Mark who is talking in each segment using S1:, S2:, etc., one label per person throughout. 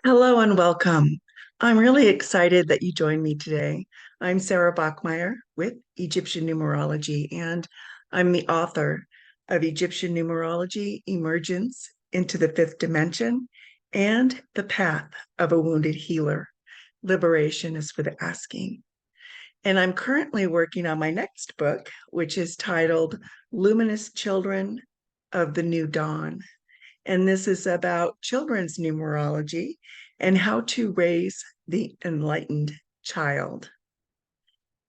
S1: Hello and welcome. I'm really excited that you joined me today. I'm Sara Bachmeier with Egyptian Numerology, and I'm the author of Egyptian Numerology Emergence into the Fifth Dimension and The Path of a Wounded Healer. Liberation is for the asking. And I'm currently working on my next book, which is titled Luminous Children of the New Dawn. And this is about children's numerology and how to raise the enlightened child.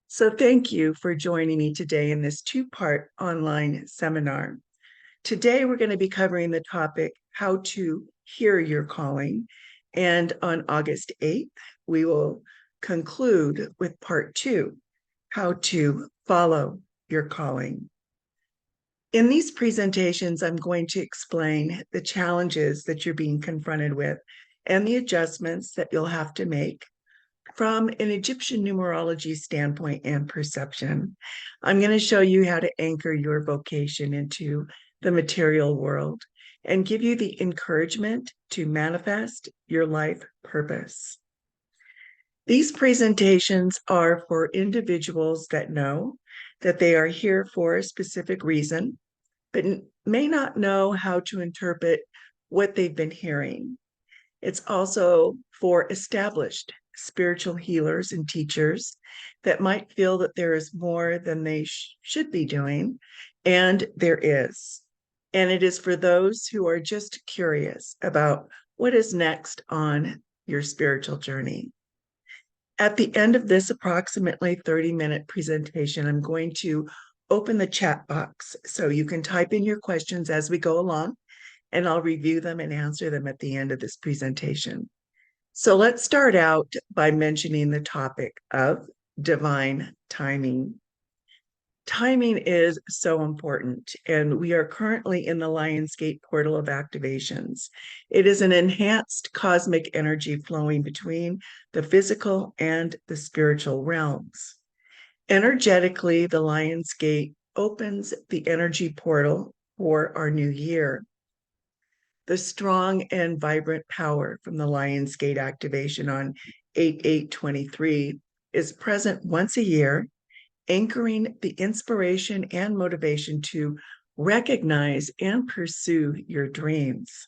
S1: So, thank you for joining me today in this two-part online seminar. Today, we're going to be covering the topic how to hear your calling. And on August 8th, we will conclude with part two, how to follow your calling. In these presentations, I'm going to explain the challenges that you're being confronted with and the adjustments that you'll have to make from an Egyptian numerology standpoint and perception. I'm going to show you how to anchor your vocation into the material world and give you the encouragement to manifest your life purpose. These presentations are for individuals that know that they are here for a specific reason, but may not know how to interpret what they've been hearing. It's also for established spiritual healers and teachers that might feel that there is more than they should be doing, and there is. And it is for those who are just curious about what is next on your spiritual journey. At the end of this approximately 30-minute presentation, I'm going to open the chat box so you can type in your questions as we go along, and I'll review them and answer them at the end of this presentation. So let's start out by mentioning the topic of divine timing. Timing is so important, and we are currently in the Lionsgate portal of activations. It is an enhanced cosmic energy flowing between the physical and the spiritual realms. Energetically, the Lionsgate opens the energy portal for our new year. The strong and vibrant power from the Lionsgate activation on 8/8/23 is present once a year, anchoring the inspiration and motivation to recognize and pursue your dreams.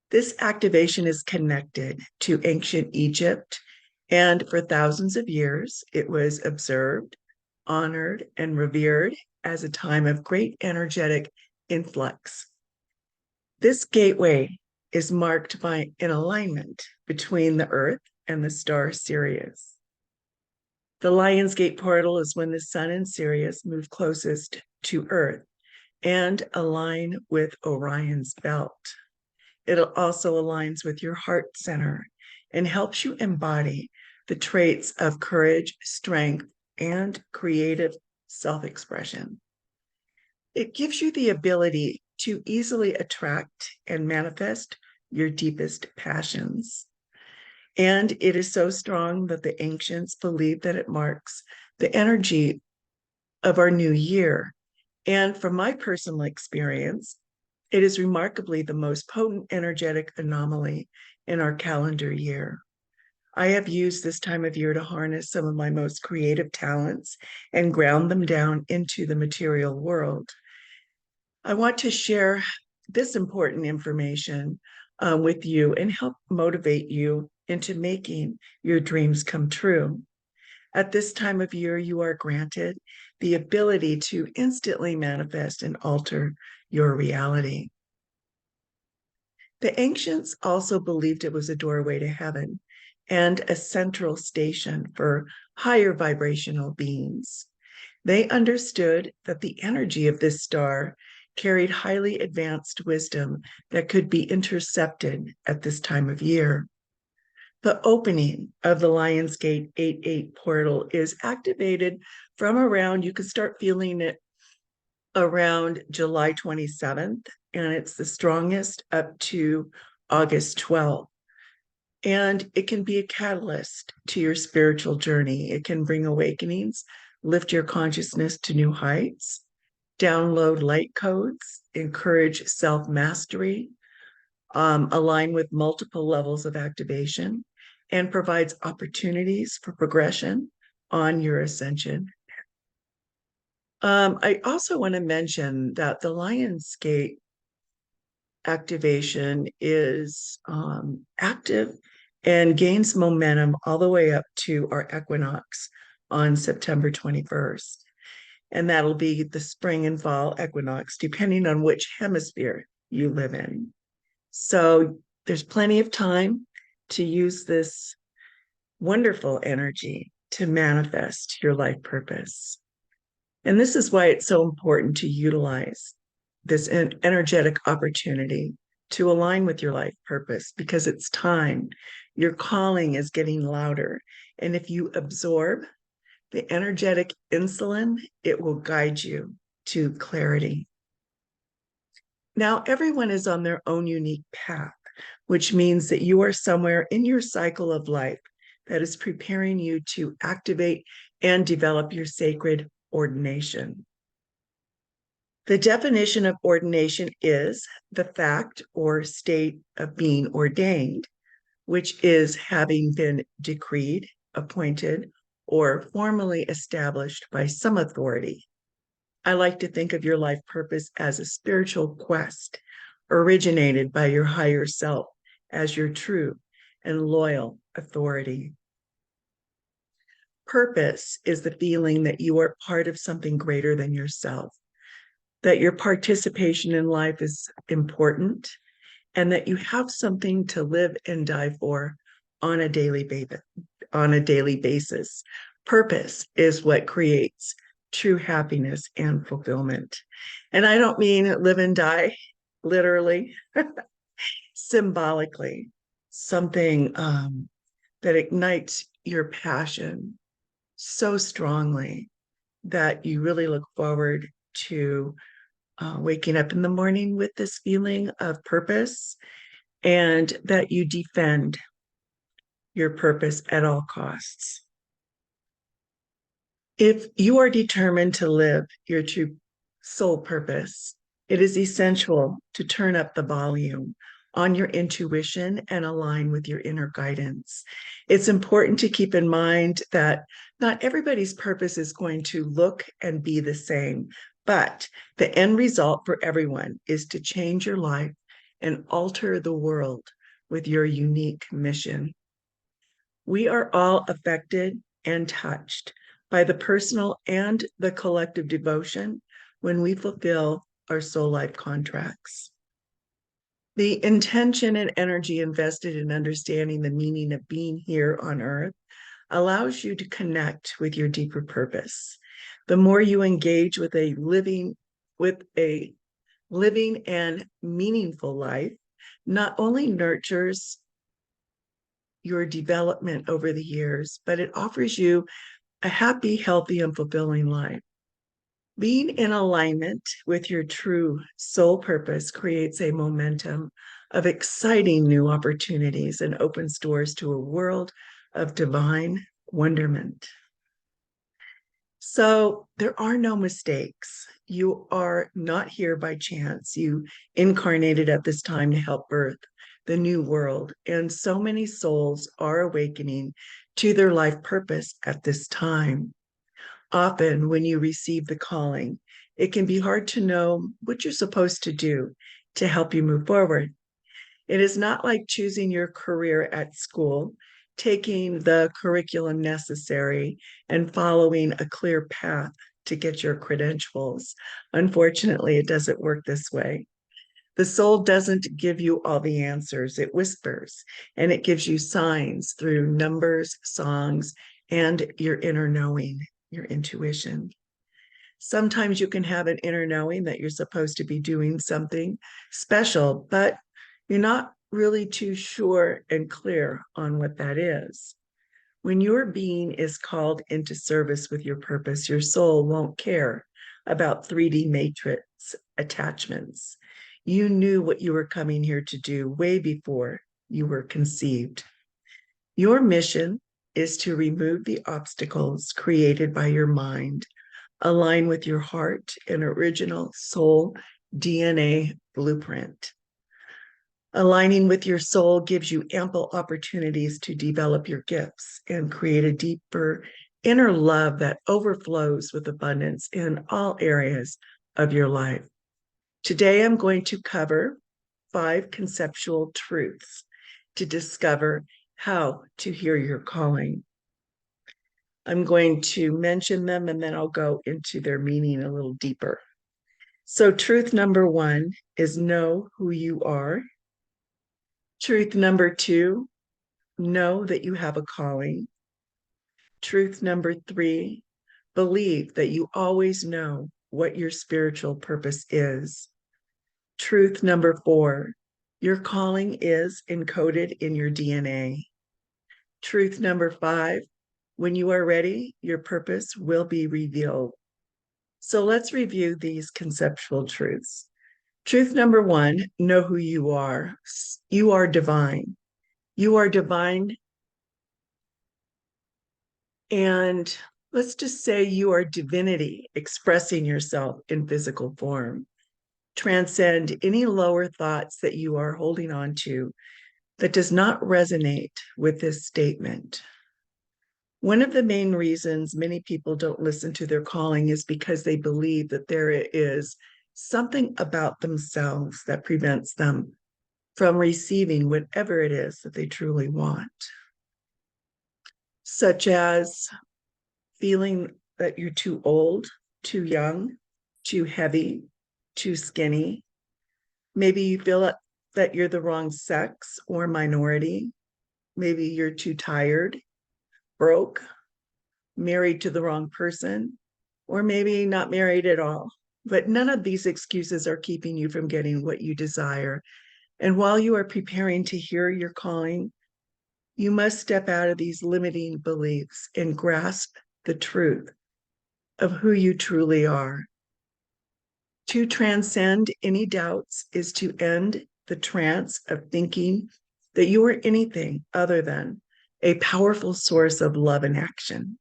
S1: This activation is connected to ancient Egypt, and for thousands of years, it was observed, honored, and revered as a time of great energetic influx. This gateway is marked by an alignment between the Earth and the star Sirius. The Lionsgate portal is when the sun and Sirius move closest to Earth and align with Orion's belt. It also aligns with your heart center and helps you embody the traits of courage, strength, and creative self-expression. It gives you the ability to easily attract and manifest your deepest passions. And it is so strong that the ancients believe that it marks the energy of our new year. And from my personal experience, it is remarkably the most potent energetic anomaly in our calendar year. I have used this time of year to harness some of my most creative talents and ground them down into the material world. I want to share this important information with you and help motivate you into making your dreams come true. At this time of year, you are granted the ability to instantly manifest and alter your reality. The ancients also believed it was a doorway to heaven and a central station for higher vibrational beings. They understood that the energy of this star carried highly advanced wisdom that could be intercepted at this time of year. The opening of the Lionsgate 8/8 portal is activated from around, you can start feeling it around July 27th, and it's the strongest up to August 12th. And it can be a catalyst to your spiritual journey. It can bring awakenings, lift your consciousness to new heights, download light codes, encourage self-mastery, align with multiple levels of activation, and provides opportunities for progression on your ascension. I also want to mention that the Lionsgate activation is active and gains momentum all the way up to our equinox on September 21st. And that'll be the spring and fall equinox, depending on which hemisphere you live in. So there's plenty of time to use this wonderful energy to manifest your life purpose. And this is why it's so important to utilize this energetic opportunity to align with your life purpose, because it's time. Your calling is getting louder. And if you absorb the energetic insulin, it will guide you to clarity. Now, everyone is on their own unique path, which means that you are somewhere in your cycle of life that is preparing you to activate and develop your sacred ordination. The definition of ordination is the fact or state of being ordained, which is having been decreed, appointed, or formally established by some authority. I like to think of your life purpose as a spiritual quest originated by your higher self as your true and loyal authority. Purpose is the feeling that you are part of something greater than yourself, that your participation in life is important, and that you have something to live and die for on a daily basis. Purpose is what creates true happiness and fulfillment. And I don't mean live and die literally, symbolically, something that ignites your passion so strongly that you really look forward to waking up in the morning with this feeling of purpose, and that you defend your purpose at all costs. If you are determined to live your true soul purpose, it is essential to turn up the volume on your intuition and align with your inner guidance. It's important to keep in mind that not everybody's purpose is going to look and be the same, but the end result for everyone is to change your life and alter the world with your unique mission. We are all affected and touched by the personal and the collective devotion when we fulfill our soul life contracts. The intention and energy invested in understanding the meaning of being here on earth allows you to connect with your deeper purpose. The more you engage with a living and meaningful life, not only nurtures your development over the years, but it offers you a happy, healthy, and fulfilling life. Being in alignment with your true soul purpose creates a momentum of exciting new opportunities and opens doors to a world of divine wonderment. So there are no mistakes. You are not here by chance. You incarnated at this time to help birth the new world. And so many souls are awakening to their life purpose at this time. Often, when you receive the calling, it can be hard to know what you're supposed to do to help you move forward. It is not like choosing your career at school, taking the curriculum necessary, and following a clear path to get your credentials. Unfortunately, it doesn't work this way. The soul doesn't give you all the answers, it whispers, and it gives you signs through numbers, songs, and your inner knowing, your intuition. Sometimes you can have an inner knowing that you're supposed to be doing something special, but you're not really too sure and clear on what that is. When your being is called into service with your purpose, your soul won't care about 3D matrix attachments. You knew what you were coming here to do way before you were conceived. Your mission is to remove the obstacles created by your mind, align with your heart and original soul DNA blueprint. Aligning with your soul gives you ample opportunities to develop your gifts and create a deeper inner love that overflows with abundance in all areas of your life. Today, I'm going to cover 5 conceptual truths to discover how to hear your calling. I'm going to mention them and then I'll go into their meaning a little deeper. So, truth number 1 is know who you are. Truth number 2, know that you have a calling. Truth number 3, believe that you always know what your spiritual purpose is. Truth number 4, your calling is encoded in your DNA. Truth number 5, when you are ready, your purpose will be revealed. So let's review these conceptual truths. Truth number 1, know who you are. You are divine. You are divine. And let's just say you are divinity expressing yourself in physical form. Transcend any lower thoughts that you are holding on to that does not resonate with this statement. One of the main reasons many people don't listen to their calling is because they believe that there is something about themselves that prevents them from receiving whatever it is that they truly want, such as feeling that you're too old, too young, too heavy, too skinny. Maybe you feel that you're the wrong sex or minority. Maybe you're too tired, broke, married to the wrong person, or maybe not married at all. But none of these excuses are keeping you from getting what you desire. And while you are preparing to hear your calling, you must step out of these limiting beliefs and grasp the truth of who you truly are. To transcend any doubts is to end the trance of thinking that you are anything other than a powerful source of love and action.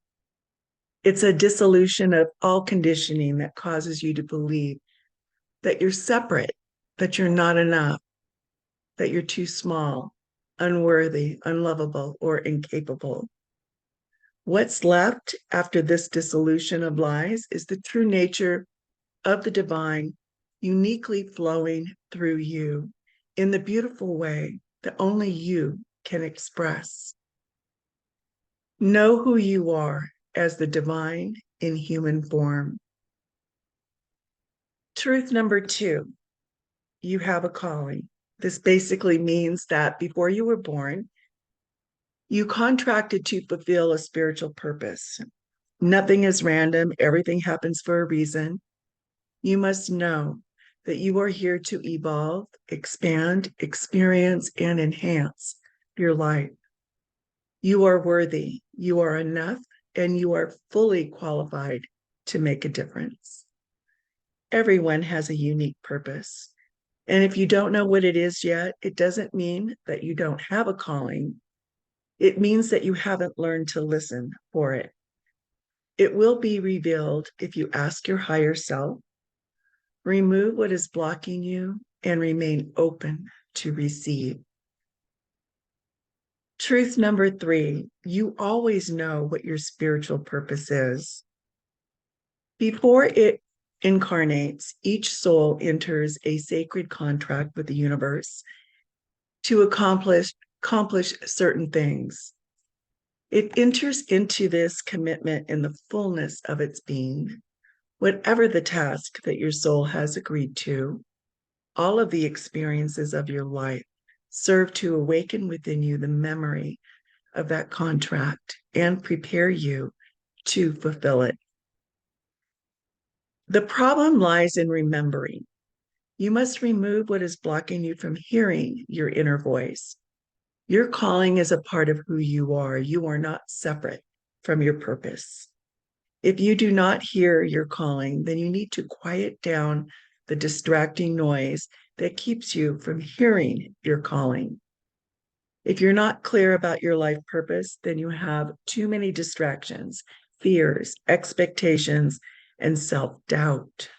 S1: It's a dissolution of all conditioning that causes you to believe that you're separate, that you're not enough, that you're too small, unworthy, unlovable, or incapable. What's left after this dissolution of lies is the true nature of the divine uniquely flowing through you in the beautiful way that only you can express. Know who you are as the divine in human form. Truth number 2, you have a calling. This basically means that before you were born, you contracted to fulfill a spiritual purpose. Nothing is random, everything happens for a reason. You must know that you are here to evolve, expand, experience, and enhance your life. You are worthy, you are enough, and you are fully qualified to make a difference. Everyone has a unique purpose. And if you don't know what it is yet, it doesn't mean that you don't have a calling. It means that you haven't learned to listen for it. It will be revealed if you ask your higher self, remove what is blocking you, and remain open to receive. Truth number 3, you always know what your spiritual purpose is. Before it incarnates, each soul enters a sacred contract with the universe to accomplish certain things. It enters into this commitment in the fullness of its being. Whatever the task that your soul has agreed to, all of the experiences of your life serve to awaken within you the memory of that contract and prepare you to fulfill it. The problem lies in remembering. You must remove what is blocking you from hearing your inner voice. Your calling is a part of who you are. You are not separate from your purpose. If you do not hear your calling, then you need to quiet down the distracting noise that keeps you from hearing your calling. If you're not clear about your life purpose, then you have too many distractions, fears, expectations, and self-doubt.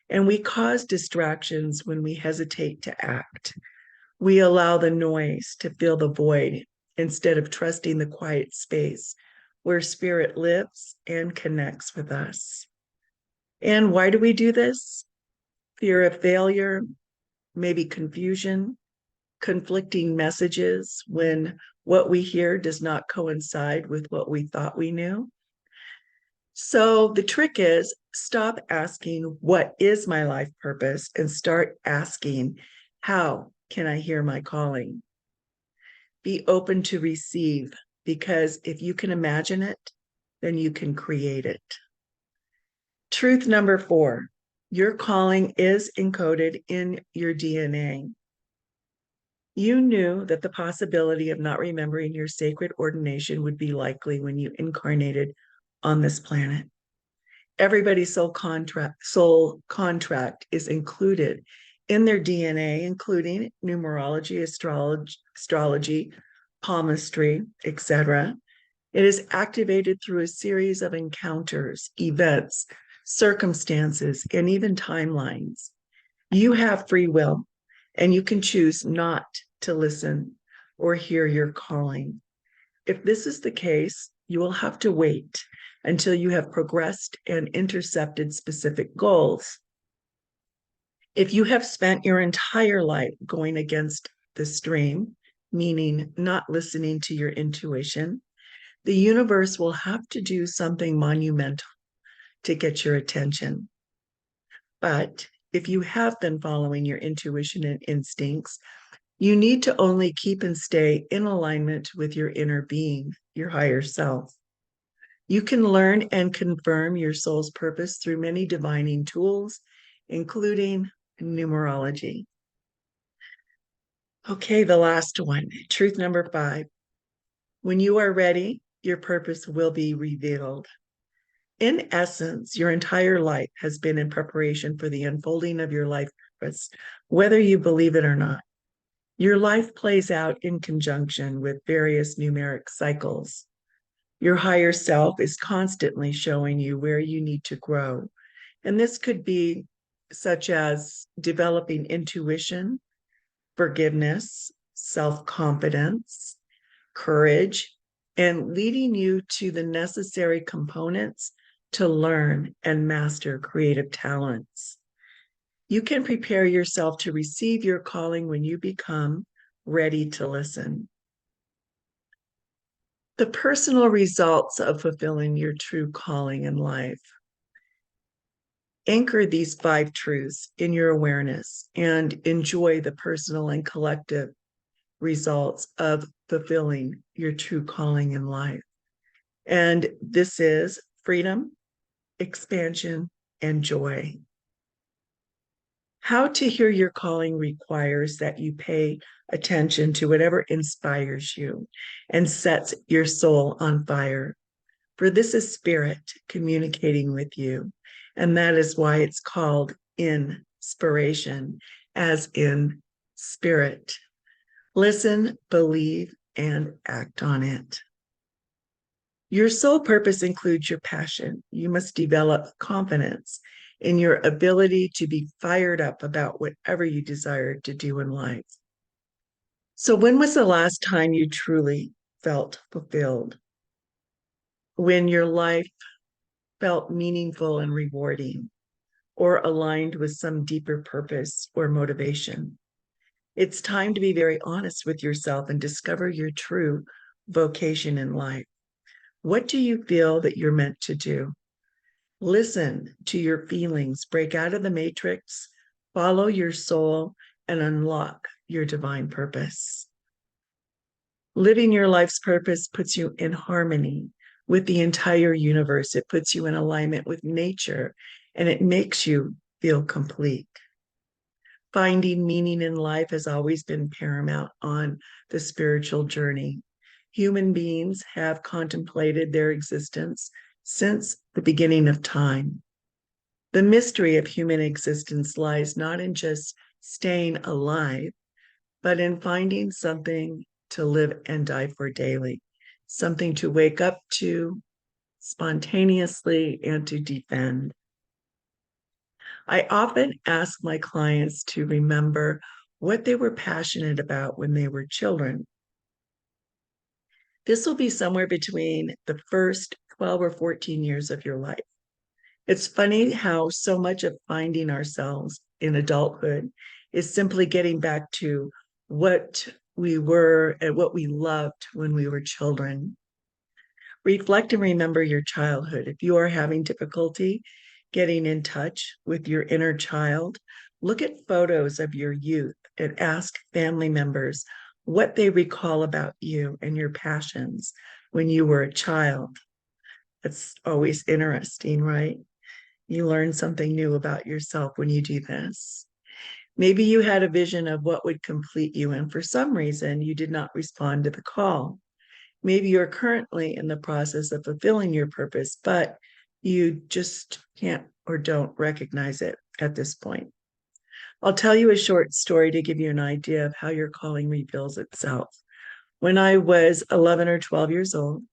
S1: And we cause distractions when we hesitate to act, We allow the noise to fill the void instead of trusting the quiet space where spirit lives and connects with us. And why do we do this? Fear of failure, maybe confusion, conflicting messages when what we hear does not coincide with what we thought we knew. So the trick is stop asking, what is my life purpose? And start asking, how can I hear my calling? Be open to receive, because if you can imagine it, then you can create it. Truth number 4, your calling is encoded in your DNA. You knew that the possibility of not remembering your sacred ordination would be likely when you incarnated on this planet. Everybody's soul contract is included in their DNA, including numerology, astrology, palmistry, etc. It is activated through a series of encounters, events, circumstances, and even timelines. You have free will, and you can choose not to listen or hear your calling. If this is the case, you will have to wait until you have progressed and intercepted specific goals. If you have spent your entire life going against the stream, meaning not listening to your intuition, the universe will have to do something monumental to get your attention. But if you have been following your intuition and instincts, you need to only keep and stay in alignment with your inner being, your higher self. You can learn and confirm your soul's purpose through many divining tools, including numerology. Okay, the last one, truth number 5. When you are ready, your purpose will be revealed. In essence, your entire life has been in preparation for the unfolding of your life purpose, whether you believe it or not. Your life plays out in conjunction with various numeric cycles. Your higher self is constantly showing you where you need to grow. And this could be such as developing intuition, forgiveness, self-confidence, courage, and leading you to the necessary components to learn and master creative talents. You can prepare yourself to receive your calling when you become ready to listen. The personal results of fulfilling your true calling in life. Anchor these 5 truths in your awareness and enjoy the personal and collective results of fulfilling your true calling in life. And this is freedom, expansion, and joy. How to hear your calling requires that you pay attention to whatever inspires you and sets your soul on fire. For this is spirit communicating with you. And that is why it's called inspiration, as in spirit. Listen, believe, and act on it. Your sole purpose includes your passion. You must develop confidence in your ability to be fired up about whatever you desire to do in life. So, when was the last time you truly felt fulfilled? When your life felt meaningful and rewarding, or aligned with some deeper purpose or motivation? It's time to be very honest with yourself and discover your true vocation in life. What do you feel that you're meant to do? Listen to your feelings, break out of the matrix, follow your soul, and unlock your divine purpose. Living your life's purpose puts you in harmony with the entire universe. It puts you in alignment with nature, and it makes you feel complete. Finding meaning in life has always been paramount on the spiritual journey. Human beings have contemplated their existence since the beginning of time. The mystery of human existence lies not in just staying alive, but in finding something to live and die for daily, something to wake up to spontaneously and to defend. I often ask my clients to remember what they were passionate about when they were children. This will be somewhere between the first 12 or 14 years of your life. It's funny how so much of finding ourselves in adulthood is simply getting back to what we were and what we loved when we were children. Reflect and remember your childhood. If you are having difficulty getting in touch with your inner child, look at photos of your youth and ask family members what they recall about you and your passions when you were a child. It's always interesting, right? You learn something new about yourself when you do this. Maybe you had a vision of what would complete you, and for some reason, you did not respond to the call. Maybe you're currently in the process of fulfilling your purpose, but you just can't or don't recognize it at this point. I'll tell you a short story to give you an idea of how your calling reveals itself. When I was 11 or 12 years old,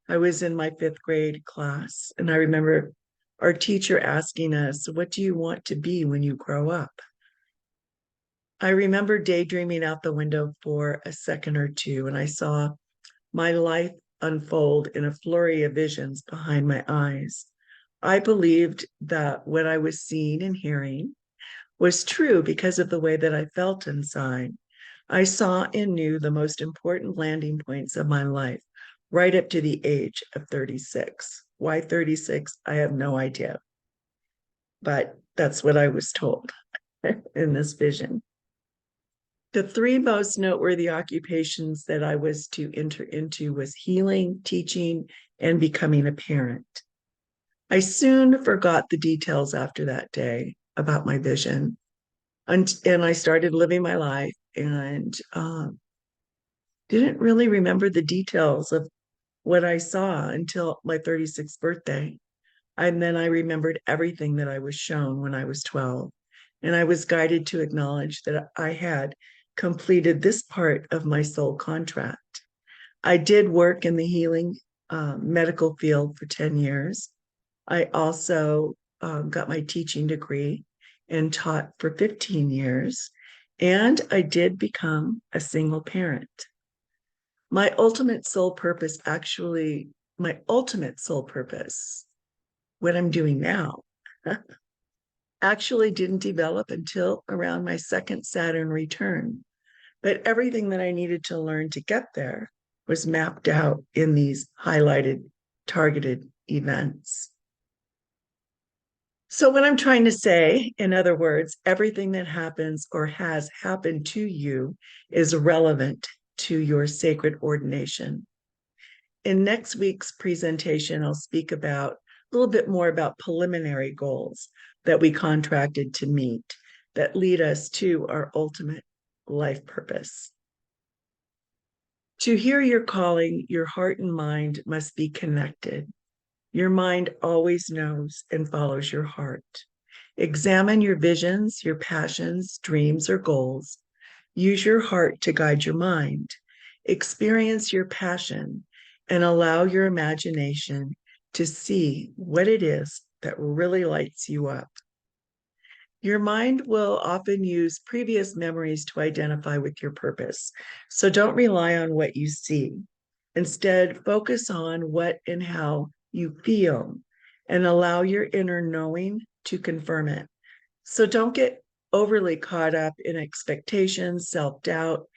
S1: I was in my fifth grade class, and I remember our teacher asking us, "What do you want to be when you grow up?" I remember daydreaming out the window for a second or two, and I saw my life unfold in a flurry of visions behind my eyes. I believed that what I was seeing and hearing was true because of the way that I felt inside. I saw and knew the most important landing points of my life right up to the age of 36. Why 36? I have no idea. But that's what I was told in this vision. The three most noteworthy occupations that I was to enter into was healing, teaching, and becoming a parent. I soon forgot the details after that day about my vision. And I started living my life and didn't really remember the details of what I saw until my 36th birthday. And then I remembered everything that I was shown when I was 12. And I was guided to acknowledge that I had completed this part of my soul contract. I did work in the healing medical field for 10 years. I also got my teaching degree and taught for 15 years. And I did become a single parent. My ultimate soul purpose, what I'm doing now, actually didn't develop until around my second Saturn return. But everything that I needed to learn to get there was mapped out in these highlighted, targeted events. So, what I'm trying to say, in other words, everything that happens or has happened to you is relevant to your sacred ordination. In next week's presentation, I'll speak about a little bit more about preliminary goals that we contracted to meet that lead us to our ultimate life purpose. To hear your calling, your heart and mind must be connected. Your mind always knows and follows your heart. Examine your visions, your passions, dreams, or goals. Use your heart to guide your mind. Experience your passion and allow your imagination to see what it is that really lights you up. Your mind will often use previous memories to identify with your purpose. So don't rely on what you see. Instead, focus on what and how you feel and allow your inner knowing to confirm it. So don't get overly caught up in expectations, self-doubt,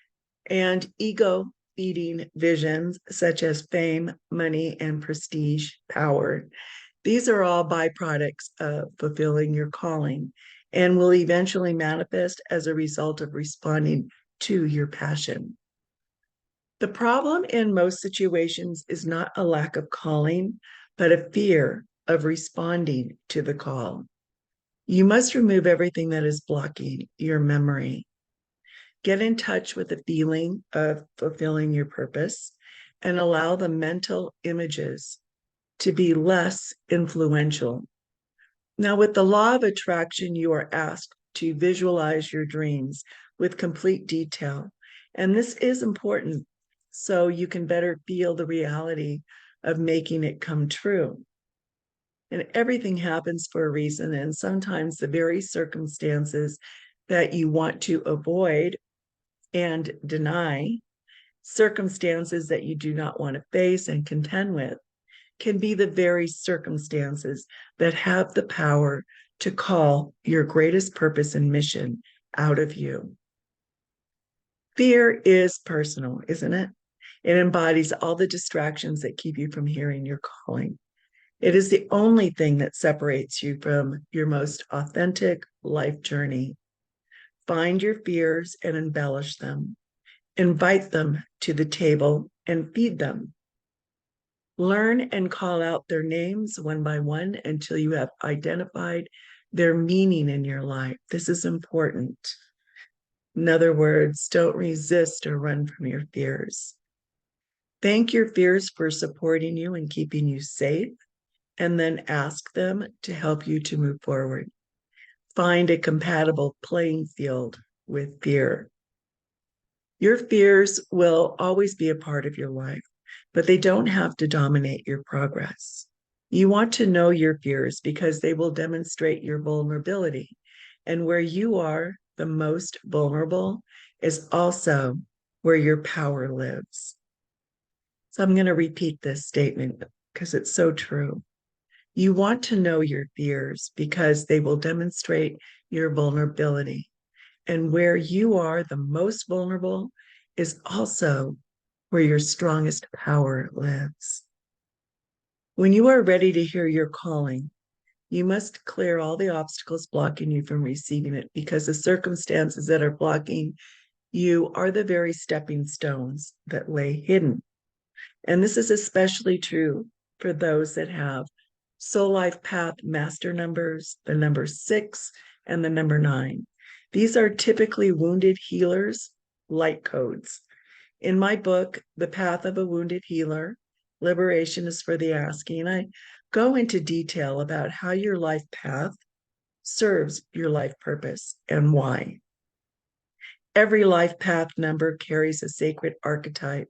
S1: and ego-feeding visions such as fame, money, and prestige, power. These are all byproducts of fulfilling your calling and will eventually manifest as a result of responding to your passion. The problem in most situations is not a lack of calling, but a fear of responding to the call. You must remove everything that is blocking your memory. Get in touch with the feeling of fulfilling your purpose and allow the mental images to be less influential. Now, with the law of attraction, you are asked to visualize your dreams with complete detail. And this is important so you can better feel the reality of making it come true. And everything happens for a reason. And sometimes the very circumstances that you want to avoid and deny, circumstances that you do not want to face and contend with, can be the very circumstances that have the power to call your greatest purpose and mission out of you. Fear is personal, isn't it? It embodies all the distractions that keep you from hearing your calling. It is the only thing that separates you from your most authentic life journey. Find your fears and embellish them. Invite them to the table and feed them. Learn and call out their names one by one until you have identified their meaning in your life. This is important. In other words, don't resist or run from your fears. Thank your fears for supporting you and keeping you safe, and then ask them to help you to move forward. Find a compatible playing field with fear. Your fears will always be a part of your life, but they don't have to dominate your progress. You want to know your fears because they will demonstrate your vulnerability. And where you are the most vulnerable is also where your power lives. So I'm going to repeat this statement because it's so true. You want to know your fears because they will demonstrate your vulnerability. And where you are the most vulnerable is also where your strongest power lives. When you are ready to hear your calling, you must clear all the obstacles blocking you from receiving it, because the circumstances that are blocking you are the very stepping stones that lay hidden. And this is especially true for those that have soul life path master numbers, the number 6 and the number 9. These are typically wounded healers' light codes. In my book, The Path of a Wounded Healer, Liberation is for the Asking, I go into detail about how your life path serves your life purpose and why. Every life path number carries a sacred archetype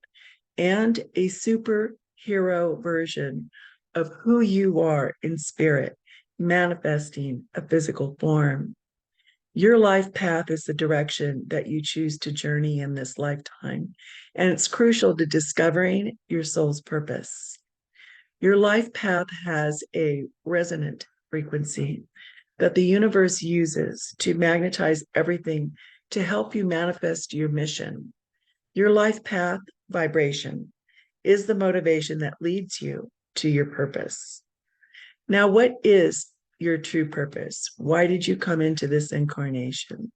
S1: and a superhero version of who you are in spirit, manifesting a physical form. Your life path is the direction that you choose to journey in this lifetime, and it's crucial to discovering your soul's purpose. Your life path has a resonant frequency that the universe uses to magnetize everything to help you manifest your mission. Your life path vibration is the motivation that leads you to your purpose. Now, what is your true purpose? Why did you come into this incarnation?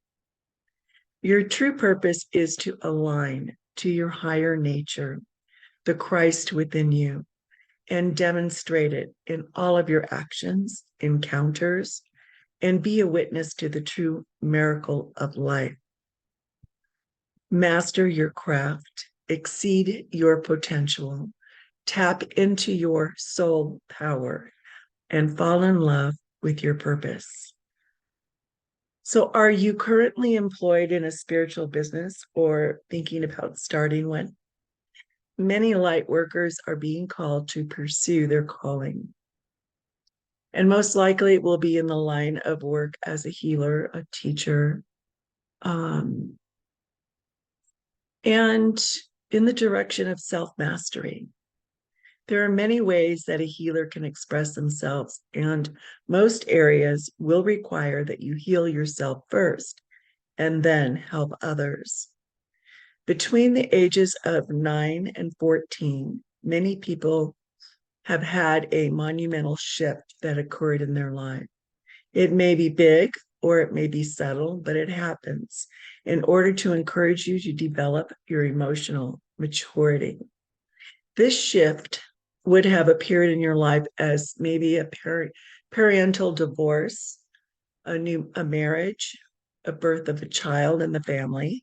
S1: Your true purpose is to align to your higher nature, the Christ within you, and demonstrate it in all of your actions, encounters, and be a witness to the true miracle of life. Master your craft, exceed your potential, tap into your soul power, and fall in love with your purpose. So, are you currently employed in a spiritual business or thinking about starting one? Many light workers are being called to pursue their calling. And most likely it will be in the line of work as a healer, a teacher, and in the direction of self-mastery. There are many ways that a healer can express themselves, and most areas will require that you heal yourself first and then help others. Between the ages of 9 and 14, many people have had a monumental shift that occurred in their life. It may be big or it may be subtle, but it happens in order to encourage you to develop your emotional maturity. This shift would have appeared in your life as maybe a parental divorce, a marriage, a birth of a child in the family,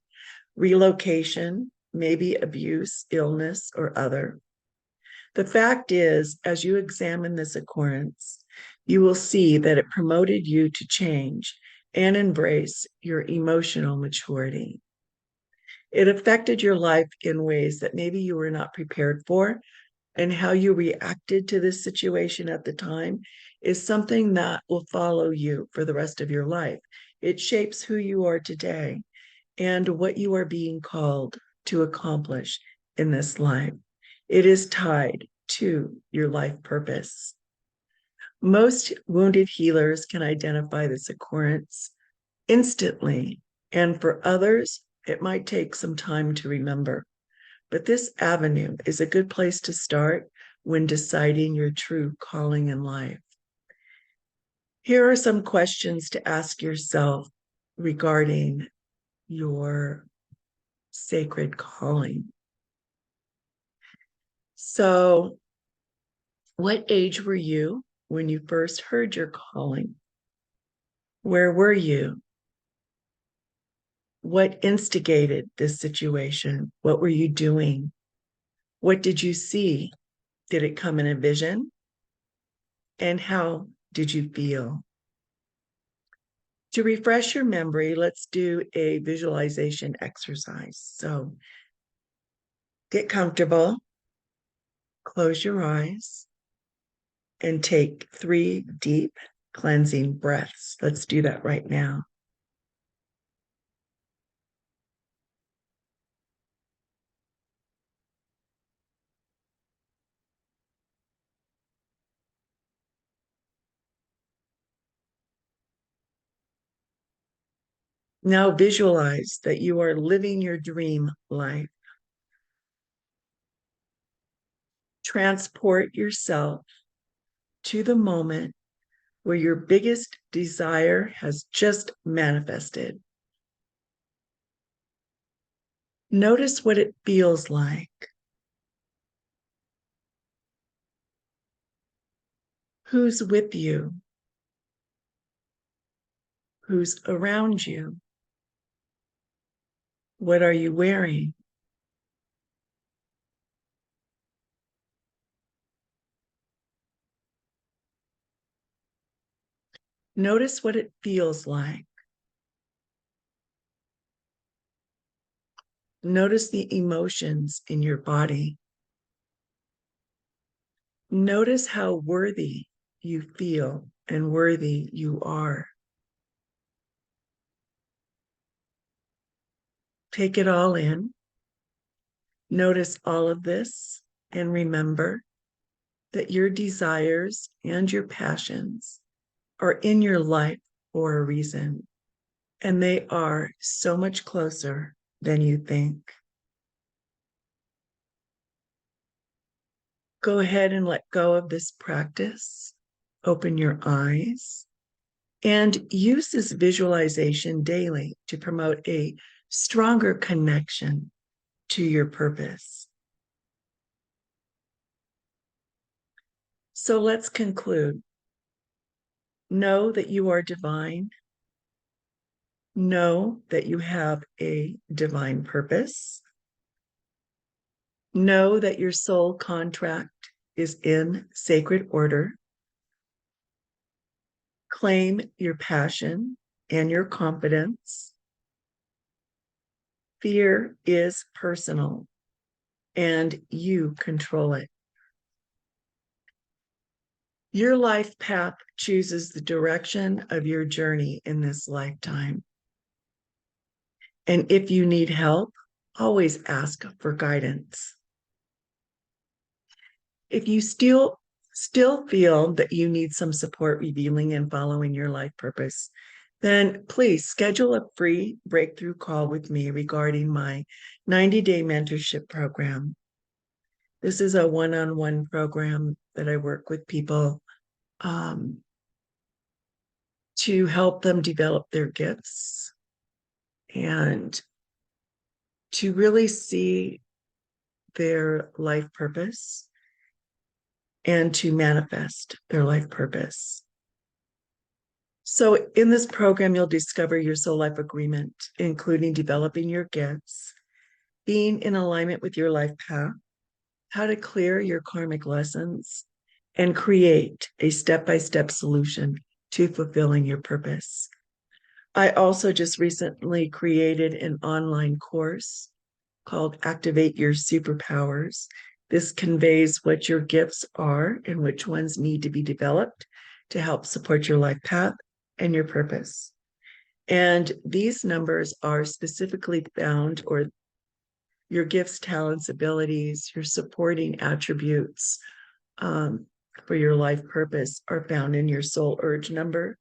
S1: relocation, maybe abuse, illness, or other. The fact is, as you examine this occurrence, you will see that it promoted you to change and embrace your emotional maturity. It affected your life in ways that maybe you were not prepared for, and how you reacted to this situation at the time is something that will follow you for the rest of your life. It shapes who you are today. and what you are being called to accomplish in this life. It is tied to your life purpose. Most wounded healers can identify this occurrence instantly, and for others, it might take some time to remember. But this avenue is a good place to start when deciding your true calling in life. Here are some questions to ask yourself regarding your sacred calling. So, what age were you when you first heard your calling? Where were you? What instigated this situation? What were you doing? What did you see? Did it come in a vision? And how did you feel? To refresh your memory, let's do a visualization exercise. So get comfortable, close your eyes, and take 3 deep cleansing breaths. Let's do that right now. Now visualize that you are living your dream life. Transport yourself to the moment where your biggest desire has just manifested. Notice what it feels like. Who's with you? Who's around you? What are you wearing? Notice what it feels like. Notice the emotions in your body. Notice how worthy you feel and worthy you are. Take it all in. Notice all of this and remember that your desires and your passions are in your life for a reason, and they are so much closer than you think. Go ahead and let go of this practice. Open your eyes and use this visualization daily to promote a stronger connection to your purpose. So let's conclude. Know that you are divine. Know that you have a divine purpose. Know that your soul contract is in sacred order. Claim your passion and your confidence. Fear is personal, and you control it. Your life path chooses the direction of your journey in this lifetime. And if you need help, always ask for guidance. If you still feel that you need some support revealing and following your life purpose, then please schedule a free breakthrough call with me regarding my 90-day mentorship program. This is a one-on-one program that I work with people to help them develop their gifts and to really see their life purpose and to manifest their life purpose. So in this program, you'll discover your soul life agreement, including developing your gifts, being in alignment with your life path, how to clear your karmic lessons, and create a step-by-step solution to fulfilling your purpose. I also just recently created an online course called Activate Your Superpowers. This conveys what your gifts are and which ones need to be developed to help support your life path and your purpose. And these numbers are specifically found, or your gifts, talents, abilities, your supporting attributes um, for your life purpose are found in your soul urge number,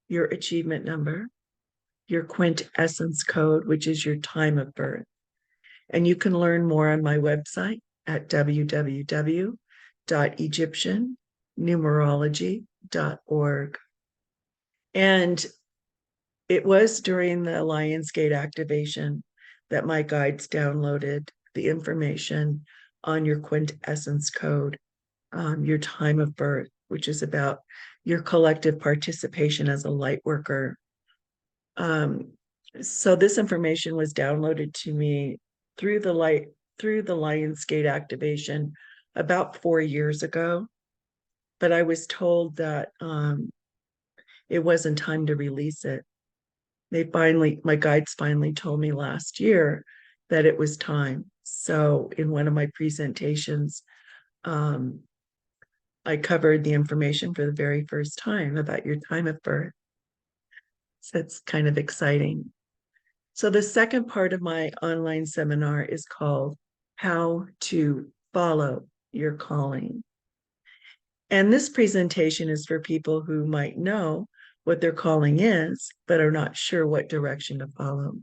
S1: your achievement number, your quintessence code, which is your time of birth. And you can learn more on my website at www.egyptiannumerology.org. And it was during the Lionsgate activation that my guides downloaded the information on your quintessence code, your time of birth, which is about your collective participation as a light worker. So this information was downloaded to me through the Lionsgate activation about 4 years ago, but I was told that it wasn't time to release it. My guides finally told me last year that it was time. So in one of my presentations, um, I covered the information for the very first time about your time of birth. So it's kind of exciting. So the second part of my online seminar is called How to Follow Your Calling. And this presentation is for people who might know what their calling is, but are not sure what direction to follow.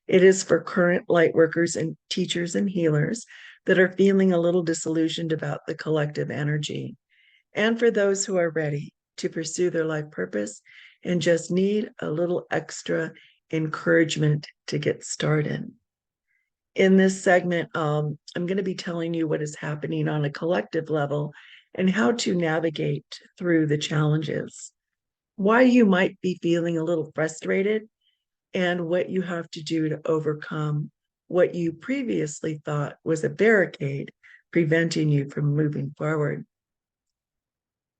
S1: It is for current light workers and teachers and healers that are feeling a little disillusioned about the collective energy, and for those who are ready to pursue their life purpose and just need a little extra encouragement to get started. In this segment, I'm going to be telling you what is happening on a collective level and how to navigate through the challenges, why you might be feeling a little frustrated, and what you have to do to overcome what you previously thought was a barricade preventing you from moving forward.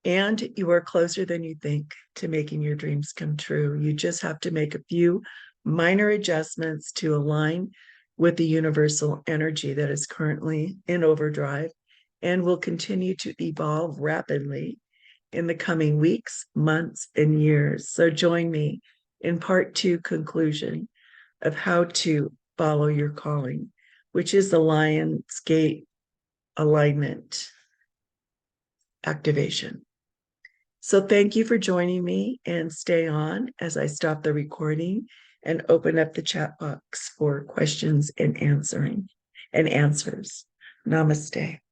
S1: And you are closer than you think to making your dreams come true. You just have to make a few minor adjustments to align with the universal energy that is currently in overdrive and will continue to evolve rapidly in the coming weeks, months, and years. So join me in part 2 conclusion of how to follow your calling, which is the Lionsgate alignment activation. So thank you for joining me, and stay on as I stop the recording and open up the chat box for questions and answers. Namaste.